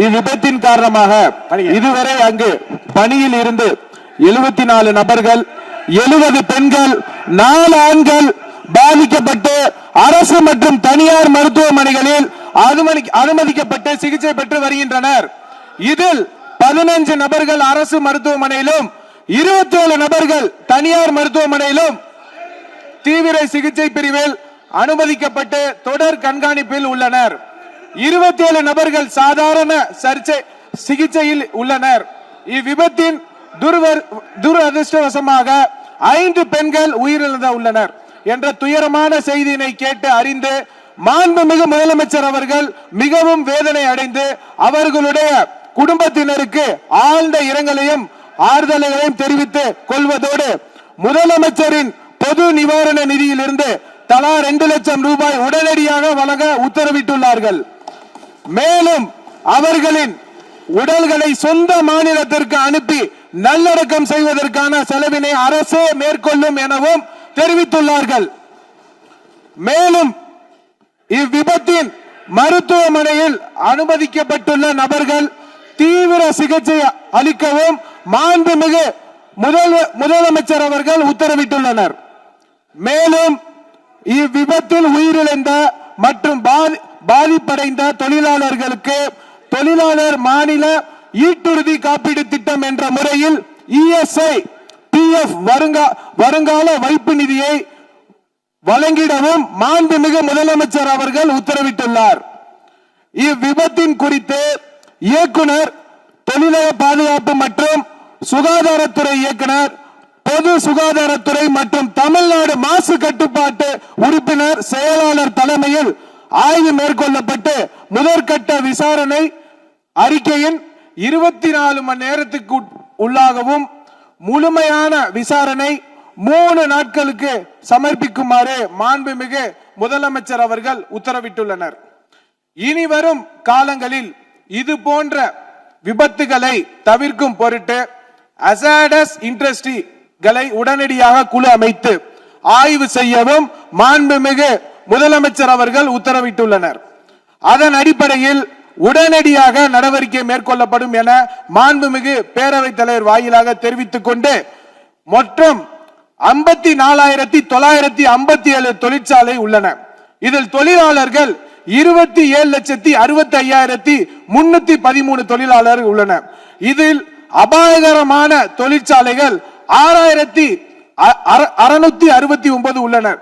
இவ்விபத்தின் காரணமாக இதுவரை அங்கு பணியில் இருந்து 74 நபர்கள், 70 பெண்கள், 4 ஆண்கள் பாதிக்கப்பட்டு அரசு மற்றும் தனியார் மருத்துவமனைகளில் அனுமதிக்கப்பட்டு சிகிச்சை பெற்று வருகின்றனர். இதில் 15 நபர்கள் அரசு மருத்துவமனையிலும் 27 நபர்கள் தனியார் மருத்துவமனையிலும் தீவிர சிகிச்சை பிரிவில் அனுமதிக்கப்பட்டு தொடர் கண்காணிப்பில் உள்ளனர். 27 நபர்கள் சாதாரண சிகிச்சையில் உள்ளனர். இவ்விபத்தின் துரதிருஷ்டவசமாக 5 பெண்கள் உயிரிழந்து உள்ளனர் என்ற துயரமான செய்தியினை கேட்டு அறிந்து மாண்புமிகு முதலமைச்சர் அவர்கள் மிகவும் வேதனை அடைந்து அவர்களுடைய குடும்பத்தினருக்கு ஆழ்ந்த இரங்கலையும் ஆறுதலையும் தெரிவித்துக் கொள்வதோடு முதலமைச்சரின் பொது நிவாரண நிதியில் இருந்து தலா 2 லட்சம் ரூபாய் உடனடியாக வழங்க உத்தரவிட்டுள்ளார்கள். மேலும் அவர்களின் உடல்களை சொந்த மாநிலத்திற்கு அனுப்பி நல்லடக்கம் செய்வதற்கான செலவினை அரசே மேற்கொள்ளும் எனவும் தெரிவித்துள்ளார்கள். மேலும் இவ்விபத்தின் மருத்துவமனையில் அனுமதிக்கப்பட்டுள்ள நபர்கள் தீவிர சிகிச்சை அளிக்கவும் மாண்புமிகு முதலமைச்சர் அவர்கள் உத்தரவிட்டுள்ளனர். மேலும் இவ்விபத்தில் உயிரிழந்த மற்றும் பாதிப்படைந்த தொழிலாளர்களுக்கு தொழிலாளர் மாநில ஈட்டுறுதி காப்பீடு திட்டம் என்ற முறையில் ESI PF வருங்கால வைப்பு நிதியை வழங்கிடவும் மாண்புமிகு முதலமைச்சர் அவர்கள் உத்தரவிட்டுள்ளார். இவ்விபத்தின் குறித்து இயக்குனர், தொழிலாளர் பாதுகாப்பு மற்றும் சுகாதாரத்துறை இயக்குனர், பொது சுகாதாரத்துறை மற்றும் தமிழ்நாடு மாசு கட்டுப்பாட்டு உறுப்பினர் செயலாளர் தலைமையில் ஆய்வு மேற்கொள்ளப்பட்டு முதற்கட்ட விசாரணை அறிக்கையின் 24 மணி நேரத்துக்கு உள்ளாகவும் முழுமையான விசாரணை 3 நாட்களுக்கு சமர்ப்பிக்குமாறு மாண்புமிகு முதலமைச்சர் அவர்கள் உத்தரவிட்டுள்ளனர். இனி வரும் காலங்களில் இது போன்ற விபத்துகளை தவிர்க்கும் பொருட்டு ஹசார்டஸ் இண்டஸ்ட்ரிகளை உடனடியாக குழு அமைத்து ஆய்வு செய்யவும் மாண்புமிகு முதலமைச்சர் அவர்கள் உத்தரவிட்டுள்ளனர். அதன் அடிப்படையில் உடனடியாக நடவடிக்கை மேற்கொள்ளப்படும் என மாண்புமிகு பேரவைத் தலைவர் வாயிலாக தெரிவித்துக் கொண்டு மொத்தம் 54,957 தொழிற்சாலை உள்ளன. இதில் தொழிலாளர்கள் 27,65,313 தொழிலாளர்கள் உள்ளனர். இதில் அபாயகரமான தொழிற்சாலைகள் 6,669 உள்ளனர்.